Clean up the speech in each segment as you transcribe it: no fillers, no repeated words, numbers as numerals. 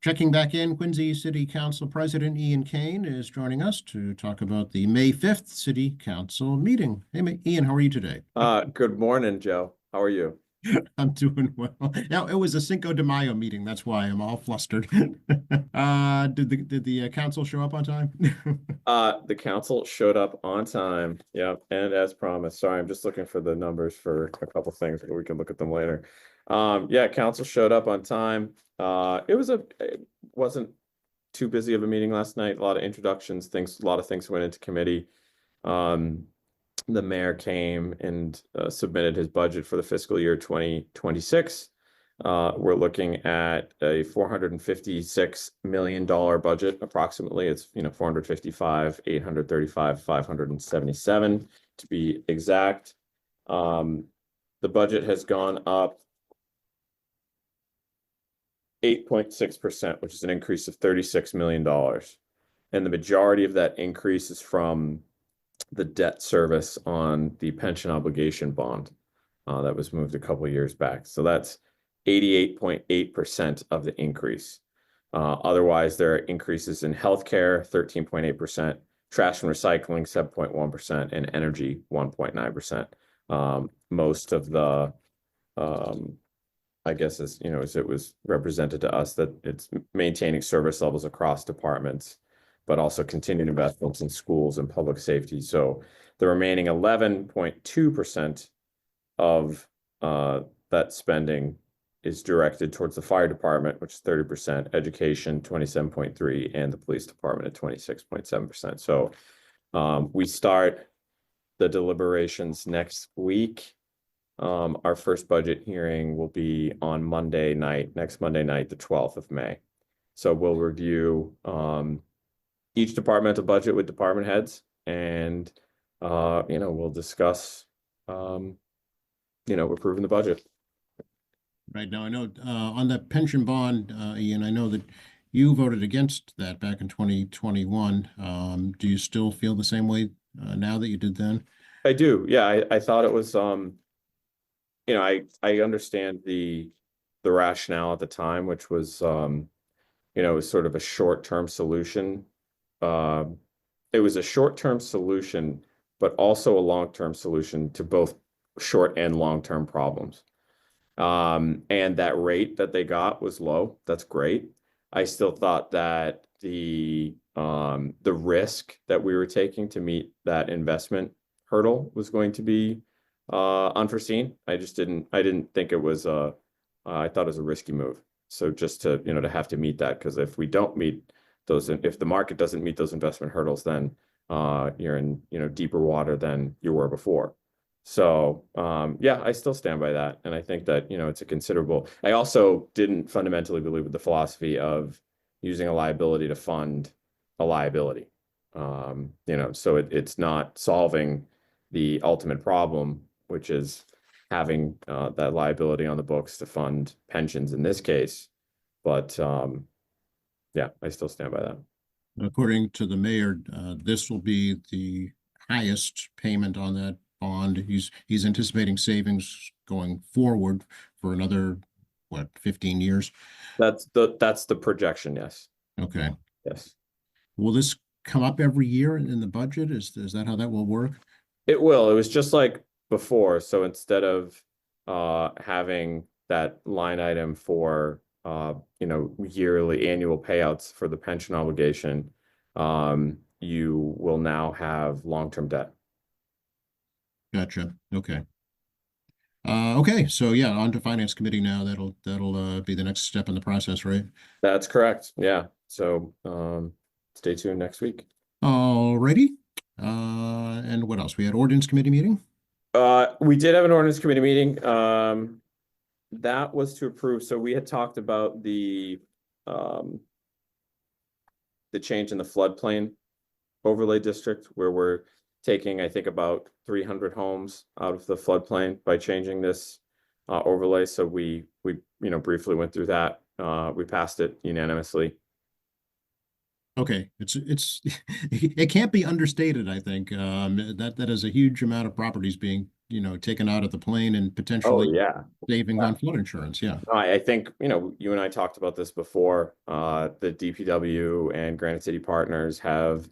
Checking back in, Quincy City Council President Ian Kane is joining us to talk about the May 5th City Council meeting. Hey, Ian, how are you today? Good morning, Joe. How are you? I'm doing well. Now, it was a Cinco de Mayo meeting. That's why I'm all flustered. Did the council show up on time? The council showed up on time. Yeah, and as promised. Sorry, I'm just looking for the numbers for a couple things, but we can look at them later. Yeah, council showed up on time. It wasn't too busy of a meeting last night. A lot of introductions, a lot of things went into committee. Um, the mayor came and submitted his budget for the fiscal year 2026. We're looking at a $456 million budget, approximately. It's 455, 835, 577 to be exact. The budget has gone up 8.6%, which is an increase of $36 million. And the majority of that increase is from the debt service on the pension obligation bond that was moved a couple years back. So that's 88.8% of the increase. Otherwise, there are increases in healthcare, 13.8%, trash and recycling, 7.1%, and energy, 1.9%. Most of the, I guess, as it was represented to us, that it's maintaining service levels across departments, but also continued investments in schools and public safety. So the remaining 11.2% of that spending is directed towards the fire department, which is 30%, education 27.3%, and the police department at 26.7%. So we start the deliberations next week. Our first budget hearing will be on next Monday night, the 12th of May. So we'll review each departmental budget with department heads, and we'll discuss approving the budget. Right now, I know on that pension bond, Ian, I know that you voted against that back in 2021. Do you still feel the same way now that you did then? I do. Yeah, I thought it was I understand the rationale at the time, which was it was sort of a short-term solution. It was a short-term solution, but also a long-term solution to both short and long-term problems. And that rate that they got was low. That's great. I still thought that the risk that we were taking to meet that investment hurdle was going to be unforeseen. I didn't think it was I thought it was a risky move. So just to to have to meet that, because if we don't meet those, if the market doesn't meet those investment hurdles, then you're in deeper water than you were before. So yeah, I still stand by that, and I think that it's a considerable. I also didn't fundamentally believe with the philosophy of using a liability to fund a liability. So it's not solving the ultimate problem, which is having that liability on the books to fund pensions in this case. But yeah, I still stand by that. According to the mayor, this will be the highest payment on that bond. He's anticipating savings going forward for another, what, 15 years? That's the projection, yes. Okay. Yes. Will this come up every year in the budget? Is that how that will work? It will. It was just like before. So instead of having that line item for yearly annual payouts for the pension obligation, you will now have long-term debt. Gotcha. Okay. Okay. So yeah, on to finance committee now. That'll be the next step in the process, right? That's correct. Yeah. So stay tuned next week. Alrighty. And what else? We had ordinance committee meeting. We did have an ordinance committee meeting. That was to approve. So we had talked about the change in the floodplain overlay district, where we're taking, I think, about 300 homes out of the floodplain by changing this overlay. So we briefly went through that. We passed it unanimously. Okay, it's it can't be understated, I think. That is a huge amount of properties being, taken out of the plane and Oh, potentially yeah. saving on flood insurance. Yeah, No, I think, you and I talked about this before. The DPW and Granite City Partners have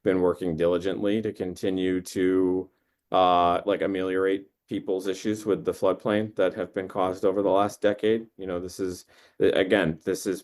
been working diligently to continue to like ameliorate people's issues with the floodplain that have been caused over the last decade. This is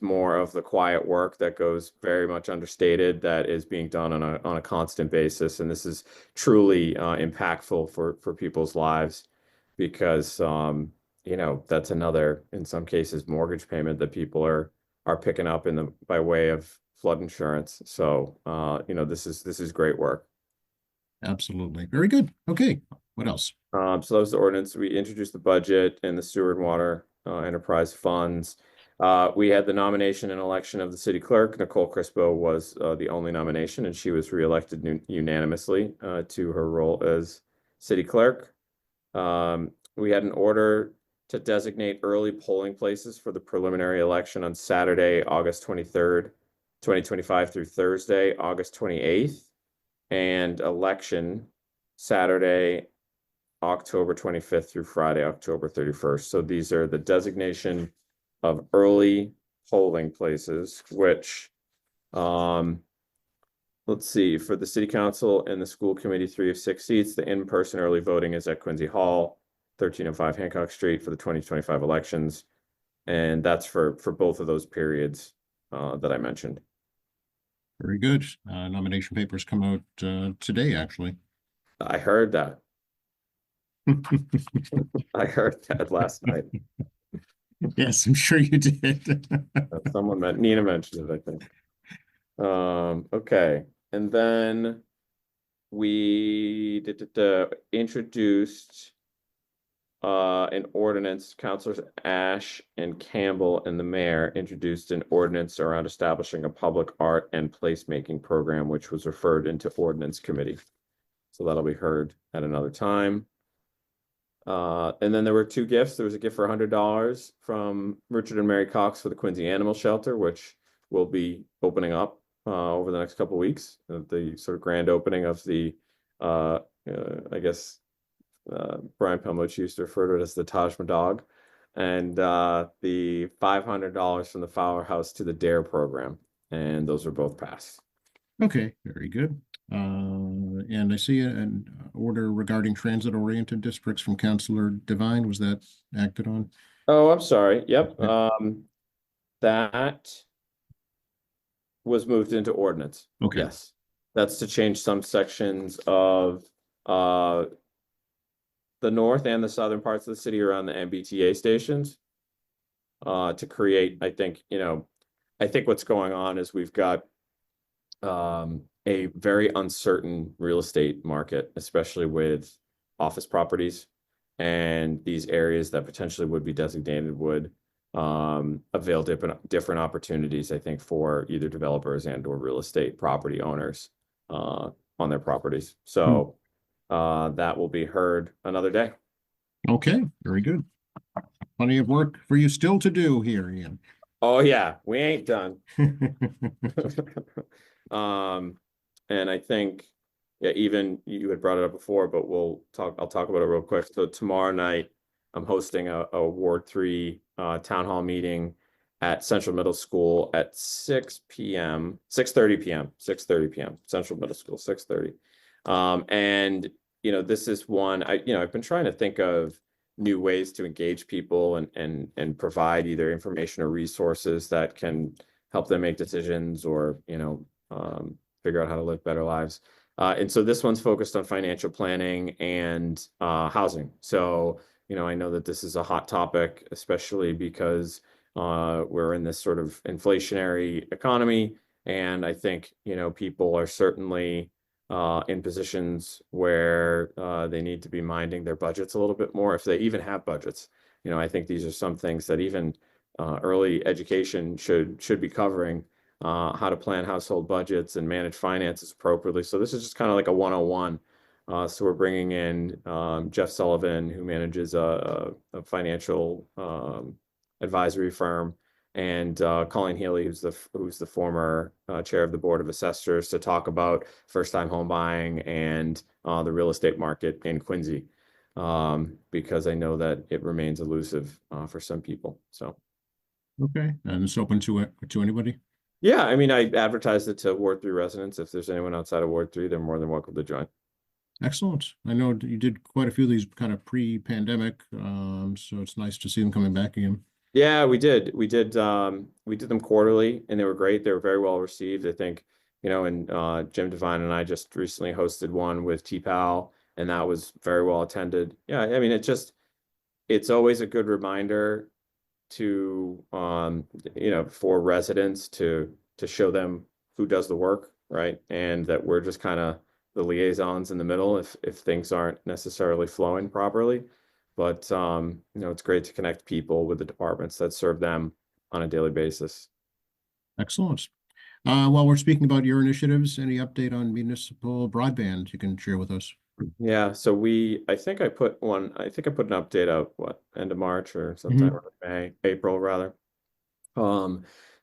more of the quiet work that goes very much understated, that is being done on a constant basis. And this is truly impactful for people's lives because that's another, in some cases, mortgage payment that people are picking up by way of flood insurance. So this is great work. absolutely. Very good. Okay, what else? So that was the ordinance. We introduced the budget and the sewer and water enterprise funds. We had the nomination and election of the city clerk. Nicole Crispo was the only nomination, and she was reelected unanimously to her role as city clerk. We had an order to designate early polling places for the preliminary election on Saturday, August 23rd, 2025 through Thursday, August 28th, and election Saturday, October 25th through Friday, October 31st. So these are the designation of early polling places, which, let's see, for the city council and the school committee, 3 of 6 seats, the in-person early voting is at Quincy Hall, 1305 Hancock Street for the 2025 elections. And that's for both of those periods that I mentioned. Very good. Nomination papers come out today, actually. I heard that. I heard that last night. Yes, I'm sure you did. Nina mentioned it, I think. Okay. And then we introduced an ordinance. Councilors Ash and Campbell and the mayor introduced an ordinance around establishing a public art and placemaking program, which was referred into ordinance committee. So that'll be heard at another time. And then there were 2 gifts. There was a gift for $100 from Richard and Mary Cox for the Quincy Animal Shelter, which will be opening up over the next couple of weeks. The sort of grand opening of the, I guess, Brian Pelmucci used to refer to it as the Taj Mahal, and the $500 from the Fowler House to the DARE program. And those are both passed. Okay, very good. And I see an order regarding transit-oriented districts from Councilor Devine. Was that acted on? Oh, I'm sorry. Yep. Yeah. That was moved into ordinance. Okay. Yes. That's to change some sections of the north and the southern parts of the city around the MBTA stations. To create, I think what's going on is we've got a very uncertain real estate market, especially with office properties, and these areas that potentially would be designated would avail different opportunities, I think, for either developers and or real estate property owners on their properties. So that will be heard another day. Okay, very good. Plenty of work for you still to do here, Ian. Oh yeah, we ain't done. And I think, yeah, even you had brought it up before, but I'll talk about it real quick. So tomorrow night, I'm hosting a Ward 3 town hall meeting at Central Middle School at 6:30 p.m. Central Middle School, 6:30. And this is one I've been trying to think of new ways to engage people and provide either information or resources that can help them make decisions or figure out how to live better lives. And so this one's focused on financial planning and housing. So I know that this is a hot topic, especially because we're in this sort of inflationary economy, and I think people are certainly in positions where they need to be minding their budgets a little bit more, if they even have budgets. I think these are some things that even early education should be covering, how to plan household budgets and manage finances appropriately. So this is just kind of like a 101. So we're bringing in Jeff Sullivan, who manages a financial advisory firm, and Colleen Healy, who's the former chair of the Board of Assessors, to talk about first-time home buying and the real estate market in Quincy, because I know that it remains elusive for some people. So, Okay, and it's open to anybody? yeah, I mean, I advertised it to Ward 3 residents. If there's anyone outside of Ward 3, they're more than welcome to join. Excellent. I know you did quite a few of these kind of pre-pandemic, so it's nice to see them coming back again. Yeah, we did. We did them quarterly, and they were great. They were very well received. I think, and Jim Devine and I just recently hosted one with T-Pal, and that was very well attended. Yeah, I mean, it's always a good reminder to for residents to show them who does the work, right? And that we're just kind of the liaisons in the middle if things aren't necessarily flowing properly. But it's great to connect people with the departments that serve them on a daily basis. Excellent. While we're speaking about your initiatives, any update on municipal broadband you can share with us? Yeah, so I think I put an update out, end of March or sometime early April rather.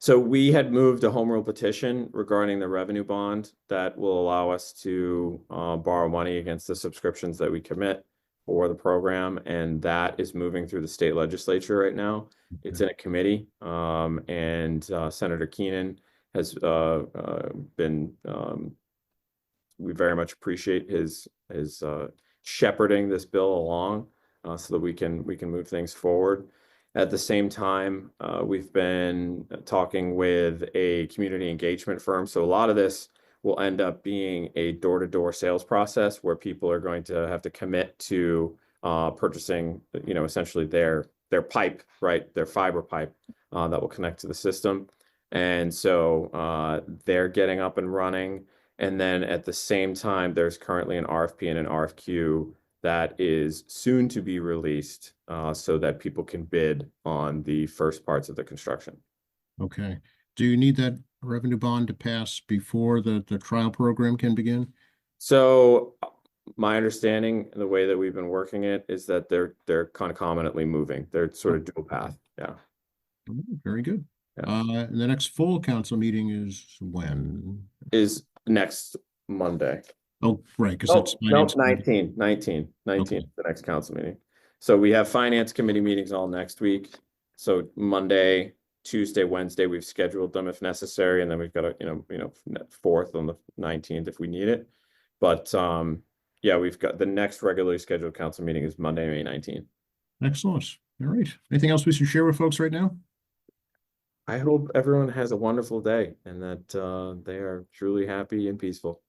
So we had moved a home rule petition regarding the revenue bond that will allow us to borrow money against the subscriptions that we commit for the program, and that is moving through the state legislature right now. It's in a committee, and Senator Keenan has been. We very much appreciate his shepherding this bill along, so that we can move things forward. At the same time, we've been talking with a community engagement firm. So a lot of this will end up being a door-to-door sales process where people are going to have to commit to purchasing, essentially their pipe, right? Their fiber pipe that will connect to the system. And so they're getting up and running. And then at the same time, there's currently an RFP and an RFQ that is soon to be released so that people can bid on the first parts of the construction. Okay. Do you need that revenue bond to pass before the trial program can begin? So my understanding, the way that we've been working it, is that they're concomitantly moving. They're sort of dual path. Yeah. Very good. Yeah. And the next full council meeting is when? Is next Monday. Oh, right, because Oh, it's no, finance committee. 19, Okay. the next council meeting. So we have finance committee meetings all next week. So Monday, Tuesday, Wednesday, we've scheduled them if necessary, and then we've got a, fourth on the 19th if we need it. But yeah, we've got the next regularly scheduled council meeting is Monday, May 19th. Excellent. All right. Anything else we should share with folks right now? I hope everyone has a wonderful day and that they are truly happy and peaceful.